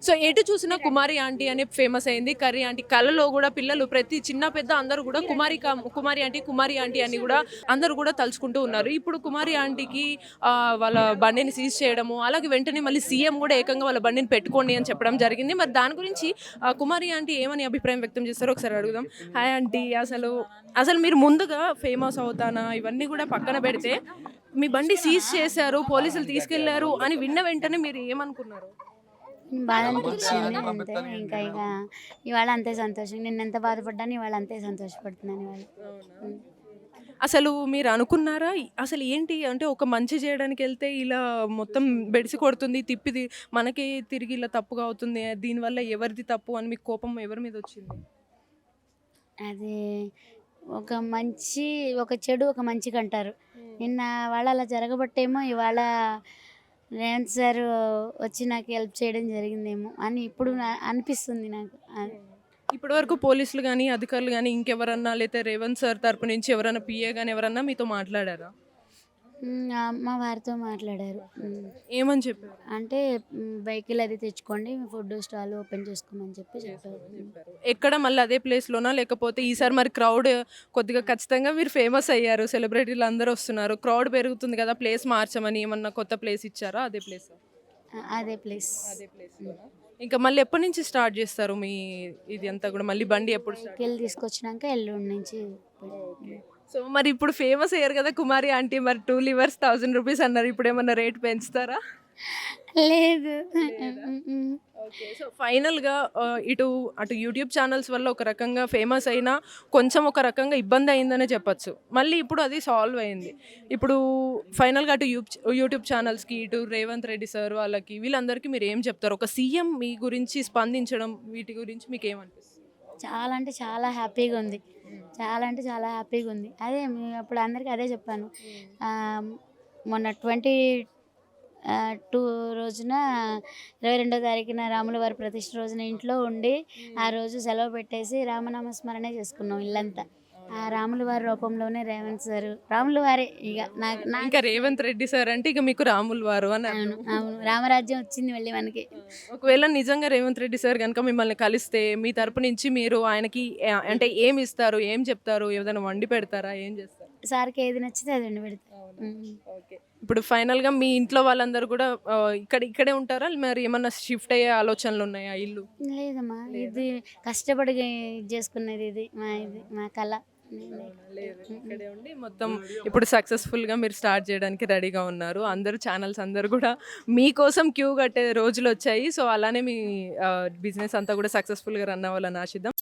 So ఎటు చూసినా కుమారి aunty అని ఫేమస్ అయింది. కర్రీ ఆంటీ కళలో కూడా పిల్లలు ప్రతి చిన్న పెద్ద అందరూ కూడా కుమారి ఆంటీ అని కూడా అందరూ కూడా తలుచుకుంటూ ఉన్నారు. ఇప్పుడు కుమారి ఆంటీకి వాళ్ళ బండిని సీజ్ చేయడము, అలాగే వెంటనే మళ్ళీ సీఎం కూడా ఏకంగా వాళ్ళ బండిని పెట్టుకోండి అని చెప్పడం జరిగింది. మరి దాని గురించి కుమారి ఆంటీ ఏమని అభిప్రాయం వ్యక్తం చేస్తారో ఒకసారి అడుగుదాం. హాయ్ ఆంటీ, అసలు అసలు మీరు ముందుగా ఫేమస్ అవుతానా ఇవన్నీ కూడా పక్కన పెడితే మీ బండి సీజ్ చేశారు, పోలీసులు తీసుకెళ్లారు అని విన్న వెంటనే మీరు ఏమనుకున్నారు? బాధ అనిపించింది అంతే. ఇక ఇవాళ అంతే సంతోషం. నిన్నెంత బాధపడ్డాను ఇవాళ అంతే సంతోషపడుతున్నాను ఇవాళ. ఉమ్. అసలు మీరు అనుకున్నారా? అసలు ఏంటి అంటే ఒక మంచి చేయడానికి వెళ్తే ఇలా మొత్తం బెడిసి కొడుతుంది, తిప్పిది మనకి తిరిగి ఇలా తప్పుగా అవుతుంది. దీనివల్ల ఎవరిది తప్పు అని మీకు కోపం ఎవరి మీద వచ్చింది? అది ఒక చెడు ఒక మంచికి అంటారు. నిన్న వాళ్ళ అలా జరగబట్టేమో ఇవాళ రేవంత్ సార్ వచ్చి నాకు హెల్ప్ చేయడం జరిగిందేమో అని ఇప్పుడు అనిపిస్తుంది నాకు. ఇప్పటి వరకు పోలీసులు గానీ, అధికారులు గానీ ఇంకెవరన్నా లేతే రేవంత్ సార్ తరపు నుంచి ఎవరైనా పీఏ గానీ ఎవరన్నా మీతో మాట్లాడారా? మా వారితో మాట్లాడారు. ఏమని చెప్పారు? అంటే వెహికల్ అది తెచ్చుకోండి, ఫుడ్ స్టాల్ ఓపెన్ చేసుకోమని చెప్పారు. ఎక్కడ మళ్ళీ అదే ప్లేస్‌లోనా? లేకపోతే ఈసారి మరి క్రౌడ్ కొద్దిగా ఖచ్చితంగా మీరు ఫేమస్ అయ్యారు. సెలబ్రిటీలు అందరూ వస్తున్నారు. క్రౌడ్ పెరుగుతుంది కదా! ప్లేస్ మార్చమని ఏమన్నా కొత్త ప్లేస్ ఇచ్చారా? అదే ప్లేసా? అదే ప్లేస్. అదే ప్లేస్‌లోనా? ఇంకా మళ్ళీ ఎప్పటి నుంచి స్టార్ట్ చేస్తారు మీ ఇది అంతా కూడా? మళ్ళీ బండి ఎప్పుడు స్టార్ట్? వెహికల్ తీసుకొచ్చినాక ఎల్లుండి నుంచి. ఓకే. సో మరి ఇప్పుడు ఫేమస్ అయ్యారు కదా కుమారి ఆంటీ, మరి 2 లివర్స్ ₹1000 అన్నారు. ఇప్పుడు ఏమన్నా రేట్ పెంచుతారా? లేదు. ఓకే. సో ఫైనల్‌గా అటు యూట్యూబ్ ఛానల్స్ వల్ల ఒక రకంగా ఫేమస్ అయినా కొంచెం ఒక రకంగా ఇబ్బంది అయిందనే చెప్పొచ్చు. మళ్ళీ ఇప్పుడు అది సాల్వ్ అయింది. ఇప్పుడు ఫైనల్‌గా అటు యూట్యూబ్ ఛానల్స్‌కి, ఇటు రేవంత్ రెడ్డి సార్ వాళ్ళకి వీళ్ళందరికీ మీరు ఏం చెప్తారు? ఒక సీఎం మీ గురించి స్పందించడం వీటి గురించి మీకేమనిపిస్తుంది? చాలా అంటే చాలా హ్యాపీగా ఉంది. చాలా అంటే చాలా హ్యాపీగా ఉంది. అదే అప్పుడు అందరికీ అదే చెప్పాను. మొన్న 22 రోజున 22వ తారీఖున రాముల వారి ప్రతిష్ఠ రోజున ఇంట్లో ఉండి ఆ రోజు సెలవు పెట్టేసి రామనామస్మరణే చేసుకున్నాం ఇల్లంతా. ఆ రాముల వారి రూపంలోనే రేవంత్ సార్ రాముల వారే ఇక ఇంకా రేవంత్ రెడ్డి సార్ అంటే ఇక మీకు రాములు వారు అని అవును అవును రామరాజ్యం వచ్చింది మళ్ళీ మనకి. ఒకవేళ నిజంగా రేవంత్ రెడ్డి సార్ కనుక మిమ్మల్ని కలిస్తే మీ తరపు నుంచి మీరు ఆయనకి అంటే ఏమి ఇస్తారు? ఏం చెప్తారు? ఏదైనా వండి పెడతారా? ఏం చేస్తారు? సార్కి ఏది నచ్చితే అది వండి పెడతారు. ఓకే. ఇప్పుడు ఫైనల్‌గా మీ ఇంట్లో వాళ్ళందరూ కూడా ఇక్కడే ఉంటారా? మరి ఏమన్నా షిఫ్ట్ అయ్యే ఆలోచనలు ఉన్నాయా ఇల్లు? లేదమ్మా, ఇది కష్టపడి చేసుకునేది, ఇది మా కళ. లేదు, ఇక్కడే ఉండి మొత్తం ఇప్పుడు సక్సెస్ఫుల్‌గా మీరు స్టార్ట్ చేయడానికి రెడీగా ఉన్నారు. అందరూ ఛానల్స్ అందరూ కూడా మీకోసం క్యూ కట్టే రోజులొచ్చాయి. సో అలానే మీ బిజినెస్ అంతా కూడా సక్సెస్ఫుల్‌గా రన్ అవ్వాలని ఆశిద్దాం.